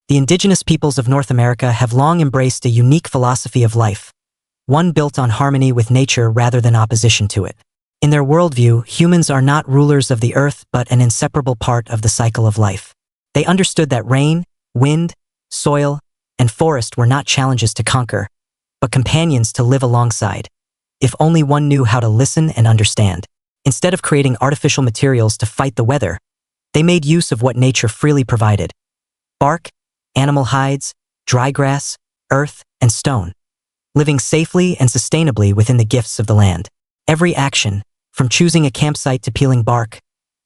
The indigenous peoples of North America have long embraced a unique philosophy of life, one built on harmony with nature rather than opposition to it. In their worldview, humans are not rulers of the earth but an inseparable part of the cycle of life. They understood that rain, wind, soil, and forest were not challenges to conquer, but companions to live alongside, if only one knew how to listen and understand. Instead of creating artificial materials to fight the weather, they made use of what nature freely provided: bark, animal hides, dry grass, earth, and stone, living safely and sustainably within the gifts of the land. Every action, from choosing a campsite to peeling bark,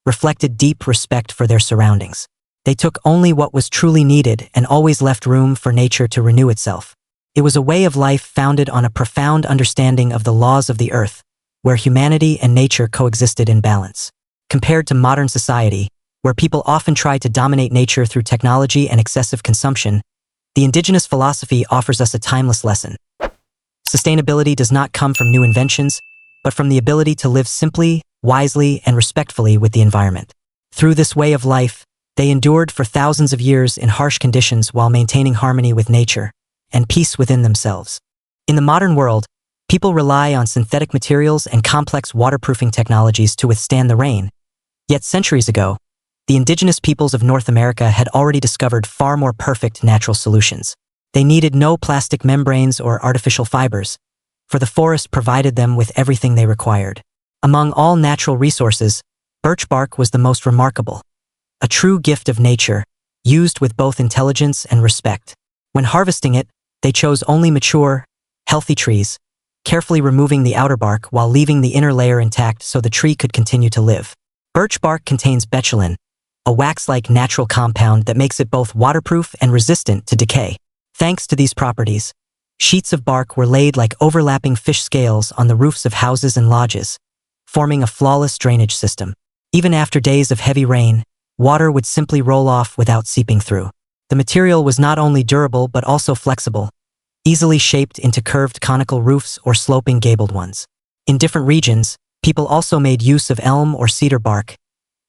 reflected deep respect for their surroundings. They took only what was truly needed and always left room for nature to renew itself. It was a way of life founded on a profound understanding of the laws of the earth, where humanity and nature coexisted in balance. Compared to modern society, where people often try to dominate nature through technology and excessive consumption, the indigenous philosophy offers us a timeless lesson. Sustainability does not come from new inventions, but from the ability to live simply, wisely, and respectfully with the environment. Through this way of life, they endured for thousands of years in harsh conditions while maintaining harmony with nature and peace within themselves. In the modern world, people rely on synthetic materials and complex waterproofing technologies to withstand the rain. Yet centuries ago, the indigenous peoples of North America had already discovered far more perfect natural solutions. They needed no plastic membranes or artificial fibers, for the forest provided them with everything they required. Among all natural resources, birch bark was the most remarkable, a true gift of nature, used with both intelligence and respect. When harvesting it, they chose only mature, healthy trees, carefully removing the outer bark while leaving the inner layer intact so the tree could continue to live. Birch bark contains betulin, a wax-like natural compound that makes it both waterproof and resistant to decay. Thanks to these properties, sheets of bark were laid like overlapping fish scales on the roofs of houses and lodges, forming a flawless drainage system. Even after days of heavy rain, water would simply roll off without seeping through. The material was not only durable but also flexible, easily shaped into curved conical roofs or sloping gabled ones. In different regions, people also made use of elm or cedar bark,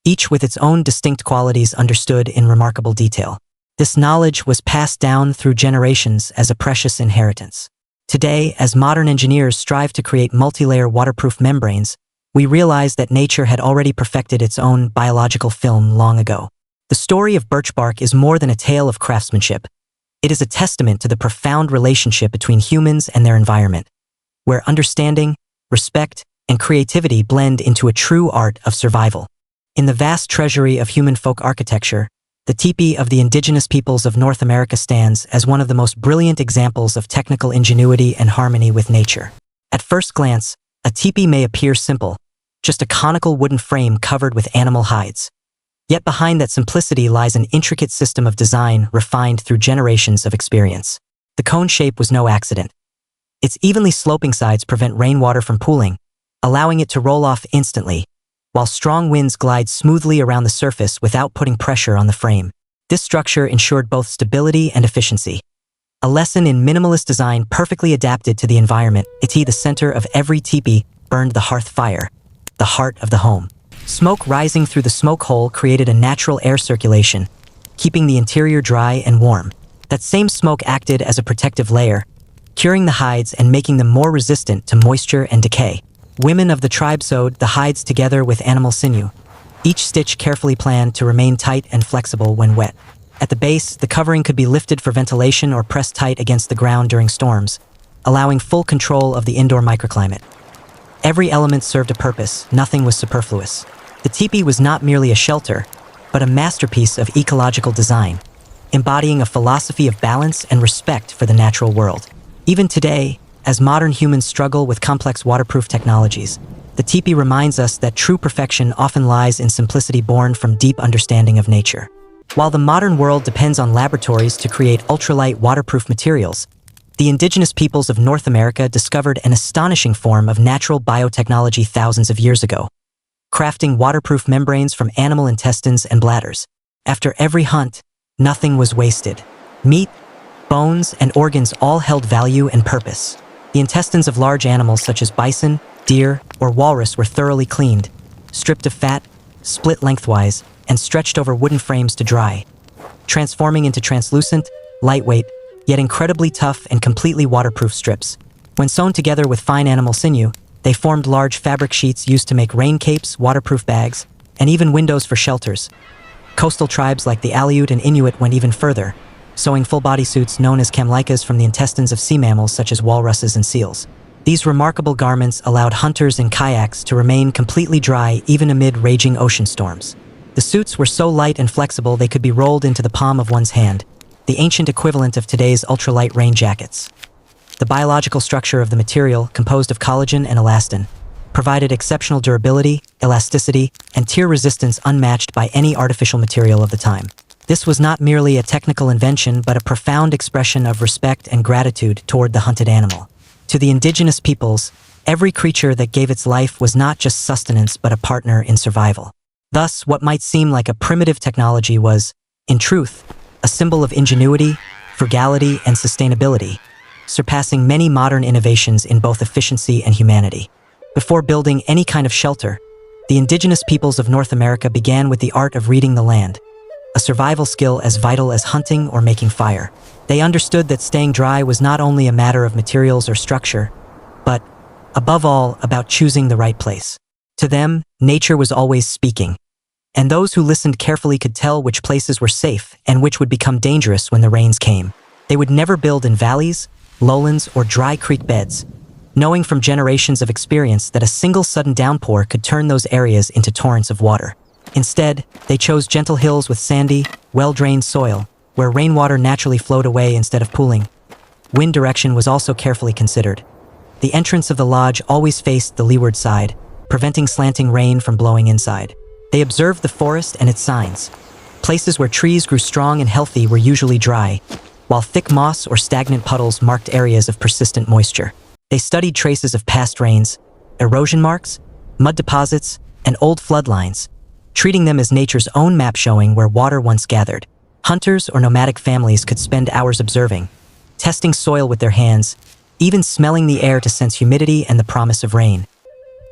each with its own distinct qualities understood in remarkable detail. This knowledge was passed down through generations as a precious inheritance. Today, as modern engineers strive to create multi-layer waterproof membranes, we realize that nature had already perfected its own biological film long ago. The story of birch bark is more than a tale of craftsmanship. It is a testament to the profound relationship between humans and their environment, where understanding, respect, and creativity blend into a true art of survival. In the vast treasury of human folk architecture, the tepee of the indigenous peoples of North America stands as one of the most brilliant examples of technical ingenuity and harmony with nature. At first glance, a tepee may appear simple, just a conical wooden frame covered with animal hides. Yet behind that simplicity lies an intricate system of design refined through generations of experience. The cone shape was no accident. Its evenly sloping sides prevent rainwater from pooling, allowing it to roll off instantly, while strong winds glide smoothly around the surface without putting pressure on the frame. This structure ensured both stability and efficiency. A lesson in minimalist design perfectly adapted to the environment. The center of every tepee burned the hearth fire, the heart of the home. Smoke rising through the smoke hole created a natural air circulation, keeping the interior dry and warm. That same smoke acted as a protective layer, curing the hides and making them more resistant to moisture and decay. Women of the tribe sewed the hides together with animal sinew, each stitch carefully planned to remain tight and flexible when wet. At the base, the covering could be lifted for ventilation or pressed tight against the ground during storms, allowing full control of the indoor microclimate. Every element served a purpose, nothing was superfluous. The tepee was not merely a shelter, but a masterpiece of ecological design, embodying a philosophy of balance and respect for the natural world. Even today, as modern humans struggle with complex waterproof technologies, the tepee reminds us that true perfection often lies in simplicity born from deep understanding of nature. While the modern world depends on laboratories to create ultralight waterproof materials, the indigenous peoples of North America discovered an astonishing form of natural biotechnology thousands of years ago, crafting waterproof membranes from animal intestines and bladders. After every hunt, nothing was wasted. Meat, bones, and organs all held value and purpose. The intestines of large animals such as bison, deer, or walrus were thoroughly cleaned, stripped of fat, split lengthwise, and stretched over wooden frames to dry. transforming into translucent, lightweight, yet incredibly tough and completely waterproof strips. When sewn together with fine animal sinew, they formed large fabric sheets used to make rain capes, waterproof bags, and even windows for shelters. Coastal tribes like the Aleut and Inuit went even further, sewing full bodysuits known as kamlikas from the intestines of sea mammals such as walruses and seals. These remarkable garments allowed hunters in kayaks to remain completely dry even amid raging ocean storms. The suits were so light and flexible they could be rolled into the palm of one's hand, the ancient equivalent of today's ultralight rain jackets. The biological structure of the material, composed of collagen and elastin, provided exceptional durability, elasticity, and tear resistance unmatched by any artificial material of the time. This was not merely a technical invention but a profound expression of respect and gratitude toward the hunted animal. To the indigenous peoples, every creature that gave its life was not just sustenance but a partner in survival. Thus, what might seem like a primitive technology was, in truth, a symbol of ingenuity, frugality, and sustainability, surpassing many modern innovations in both efficiency and humanity. Before building any kind of shelter, the indigenous peoples of North America began with the art of reading the land, a survival skill as vital as hunting or making fire. They understood that staying dry was not only a matter of materials or structure, but, above all, about choosing the right place. To them, nature was always speaking, and those who listened carefully could tell which places were safe and which would become dangerous when the rains came. They would never build in valleys, lowlands, or dry creek beds, knowing from generations of experience that a single sudden downpour could turn those areas into torrents of water. Instead, they chose gentle hills with sandy, well-drained soil, where rainwater naturally flowed away instead of pooling. Wind direction was also carefully considered. The entrance of the lodge always faced the leeward side, preventing slanting rain from blowing inside. They observed the forest and its signs. Places where trees grew strong and healthy were usually dry, while thick moss or stagnant puddles marked areas of persistent moisture. They studied traces of past rains, erosion marks, mud deposits, and old floodlines, treating them as nature's own map showing where water once gathered. Hunters or nomadic families could spend hours observing, testing soil with their hands, even smelling the air to sense humidity and the promise of rain.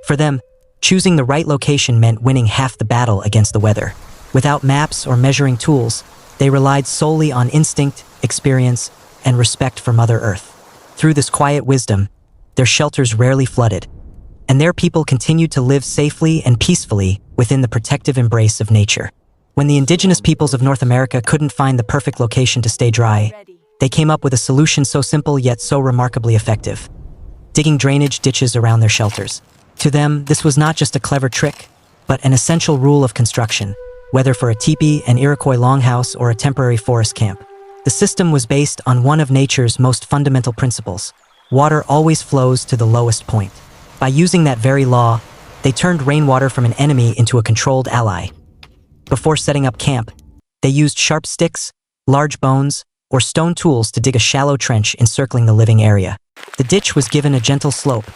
For them, choosing the right location meant winning half the battle against the weather. Without maps or measuring tools, they relied solely on instinct, experience, and respect for Mother Earth. Through this quiet wisdom, their shelters rarely flooded, and their people continued to live safely and peacefully within the protective embrace of nature. When the indigenous peoples of North America couldn't find the perfect location to stay dry, they came up with a solution so simple yet so remarkably effective: digging drainage ditches around their shelters. To them, this was not just a clever trick, but an essential rule of construction, whether for a tepee, an Iroquois longhouse, or a temporary forest camp. The system was based on one of nature's most fundamental principles: water always flows to the lowest point. By using that very law, they turned rainwater from an enemy into a controlled ally. Before setting up camp, they used sharp sticks, large bones, or stone tools to dig a shallow trench encircling the living area. The ditch was given a gentle slope,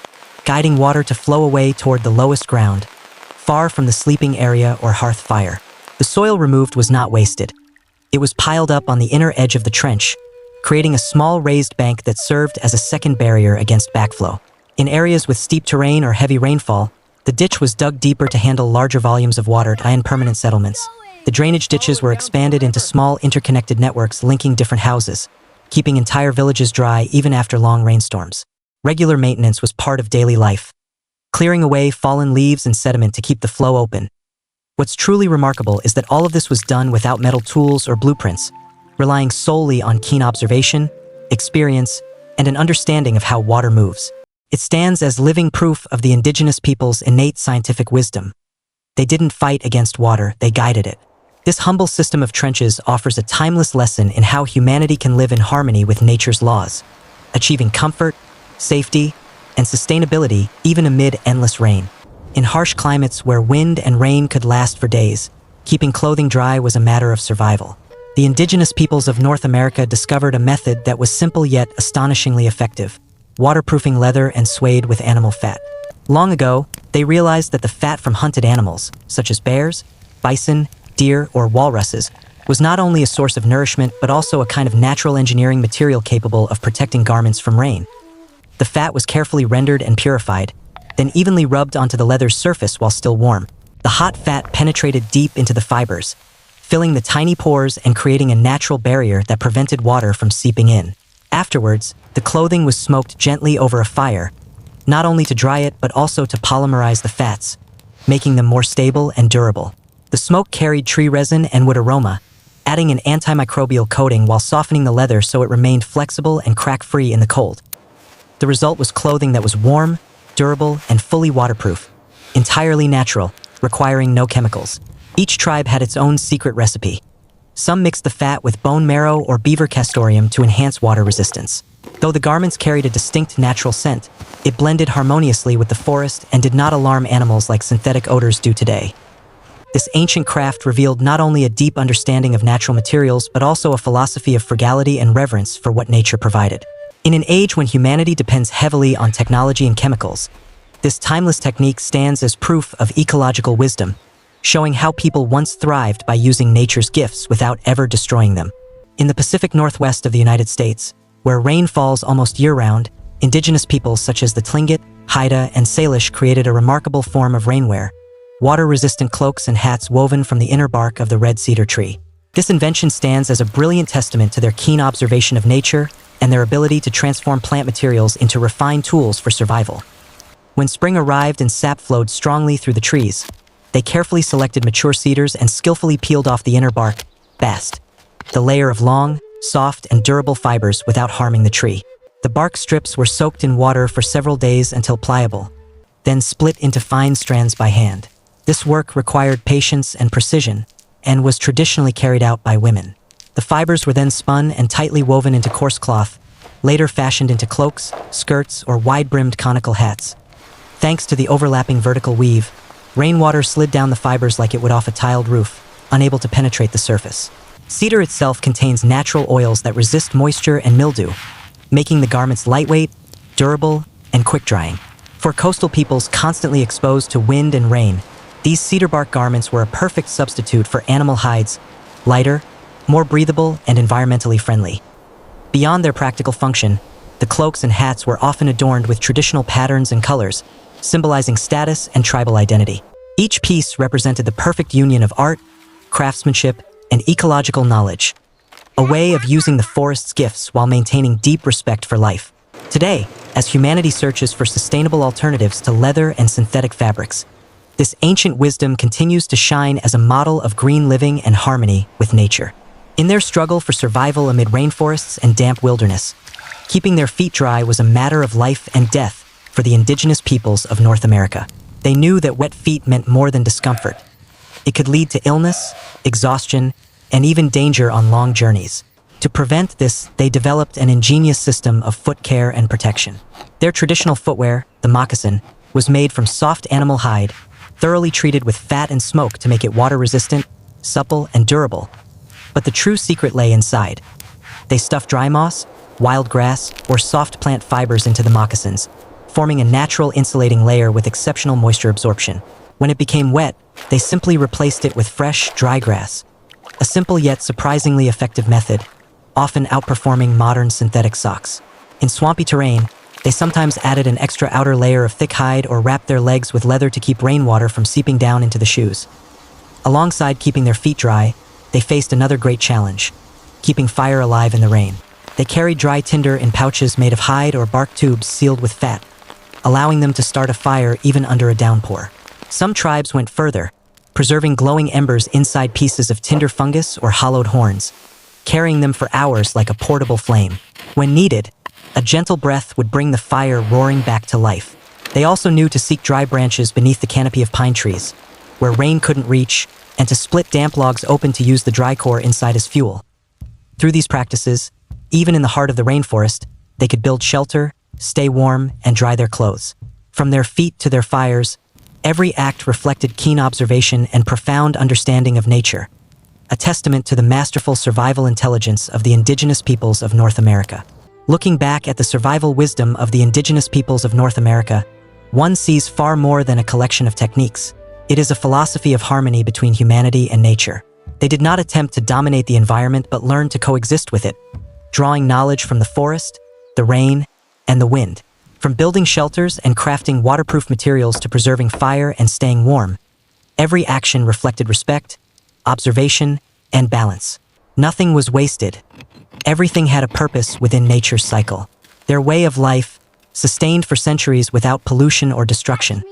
guiding water to flow away toward the lowest ground, far from the sleeping area or hearth fire. The soil removed was not wasted. It was piled up on the inner edge of the trench, creating a small raised bank that served as a second barrier against backflow. In areas with steep terrain or heavy rainfall, the ditch was dug deeper to handle larger volumes of water in permanent settlements. The drainage ditches were expanded into small interconnected networks linking different houses, keeping entire villages dry even after long rainstorms. Regular maintenance was part of daily life, clearing away fallen leaves and sediment to keep the flow open. What's truly remarkable is that all of this was done without metal tools or blueprints, relying solely on keen observation, experience, and an understanding of how water moves. It stands as living proof of the indigenous people's innate scientific wisdom. They didn't fight against water, they guided it. This humble system of trenches offers a timeless lesson in how humanity can live in harmony with nature's laws, achieving comfort, safety, and sustainability even amid endless rain. In harsh climates where wind and rain could last for days, keeping clothing dry was a matter of survival. The indigenous peoples of North America discovered a method that was simple yet astonishingly effective: waterproofing leather and suede with animal fat. Long ago, they realized that the fat from hunted animals, such as bears, bison, deer, or walruses, was not only a source of nourishment but also a kind of natural engineering material capable of protecting garments from rain. The fat was carefully rendered and purified, then evenly rubbed onto the leather's surface while still warm. The hot fat penetrated deep into the fibers, filling the tiny pores and creating a natural barrier that prevented water from seeping in. Afterwards, the clothing was smoked gently over a fire, not only to dry it but also to polymerize the fats, making them more stable and durable. The smoke carried tree resin and wood aroma, adding an antimicrobial coating while softening the leather so it remained flexible and crack-free in the cold. The result was clothing that was warm, durable, and fully waterproof, entirely natural, requiring no chemicals. Each tribe had its own secret recipe. Some mixed the fat with bone marrow or beaver castoreum to enhance water resistance. Though the garments carried a distinct natural scent, it blended harmoniously with the forest and did not alarm animals like synthetic odors do today. This ancient craft revealed not only a deep understanding of natural materials but also a philosophy of frugality and reverence for what nature provided. In an age when humanity depends heavily on technology and chemicals, this timeless technique stands as proof of ecological wisdom, showing how people once thrived by using nature's gifts without ever destroying them. In the Pacific Northwest of the United States, where rain falls almost year-round, indigenous peoples such as the Tlingit, Haida, and Salish created a remarkable form of rainwear, water-resistant cloaks and hats woven from the inner bark of the red cedar tree. This invention stands as a brilliant testament to their keen observation of nature and their ability to transform plant materials into refined tools for survival. When spring arrived and sap flowed strongly through the trees, they carefully selected mature cedars and skillfully peeled off the inner bark, bast, the layer of long, soft, and durable fibers without harming the tree. The bark strips were soaked in water for several days until pliable, then split into fine strands by hand. This work required patience and precision, and was traditionally carried out by women. The fibers were then spun and tightly woven into coarse cloth, later fashioned into cloaks, skirts, or wide-brimmed conical hats. Thanks to the overlapping vertical weave, rainwater slid down the fibers like it would off a tiled roof, unable to penetrate the surface. Cedar itself contains natural oils that resist moisture and mildew, making the garments lightweight, durable, and quick-drying. For coastal peoples constantly exposed to wind and rain, these cedar bark garments were a perfect substitute for animal hides, lighter, more breathable, and environmentally friendly. Beyond their practical function, the cloaks and hats were often adorned with traditional patterns and colors, symbolizing status and tribal identity. Each piece represented the perfect union of art, craftsmanship, and ecological knowledge, a way of using the forest's gifts while maintaining deep respect for life. Today, as humanity searches for sustainable alternatives to leather and synthetic fabrics, this ancient wisdom continues to shine as a model of green living and harmony with nature. In their struggle for survival amid rainforests and damp wilderness, keeping their feet dry was a matter of life and death for the indigenous peoples of North America. They knew that wet feet meant more than discomfort. It could lead to illness, exhaustion, and even danger on long journeys. To prevent this, they developed an ingenious system of foot care and protection. Their traditional footwear, the moccasin, was made from soft animal hide, thoroughly treated with fat and smoke to make it water-resistant, supple, and durable. But the true secret lay inside. They stuffed dry moss, wild grass, or soft plant fibers into the moccasins, forming a natural insulating layer with exceptional moisture absorption. When it became wet, they simply replaced it with fresh, dry grass. A simple yet surprisingly effective method, often outperforming modern synthetic socks. In swampy terrain, they sometimes added an extra outer layer of thick hide or wrapped their legs with leather to keep rainwater from seeping down into the shoes. Alongside keeping their feet dry, they faced another great challenge: keeping fire alive in the rain. They carried dry tinder in pouches made of hide or bark tubes sealed with fat, allowing them to start a fire even under a downpour. Some tribes went further, preserving glowing embers inside pieces of tinder fungus or hollowed horns, carrying them for hours like a portable flame. When needed, a gentle breath would bring the fire roaring back to life. They also knew to seek dry branches beneath the canopy of pine trees, where rain couldn't reach, and to split damp logs open to use the dry core inside as fuel. Through these practices, even in the heart of the rainforest, they could build shelter, stay warm, and dry their clothes. From their feet to their fires, every act reflected keen observation and profound understanding of nature, a testament to the masterful survival intelligence of the indigenous peoples of North America. Looking back at the survival wisdom of the indigenous peoples of North America, one sees far more than a collection of techniques. It is a philosophy of harmony between humanity and nature. They did not attempt to dominate the environment but learned to coexist with it, drawing knowledge from the forest, the rain, and the wind. From building shelters and crafting waterproof materials to preserving fire and staying warm, every action reflected respect, observation, and balance. Nothing was wasted. Everything had a purpose within nature's cycle. Their way of life, sustained for centuries without pollution or destruction,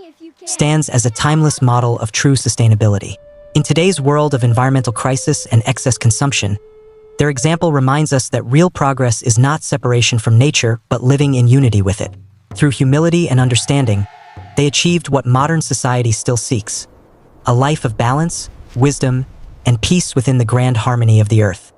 stands as a timeless model of true sustainability. In today's world of environmental crisis and excess consumption, their example reminds us that real progress is not separation from nature, but living in unity with it. Through humility and understanding, they achieved what modern society still seeks: a life of balance, wisdom, and peace within the grand harmony of the earth.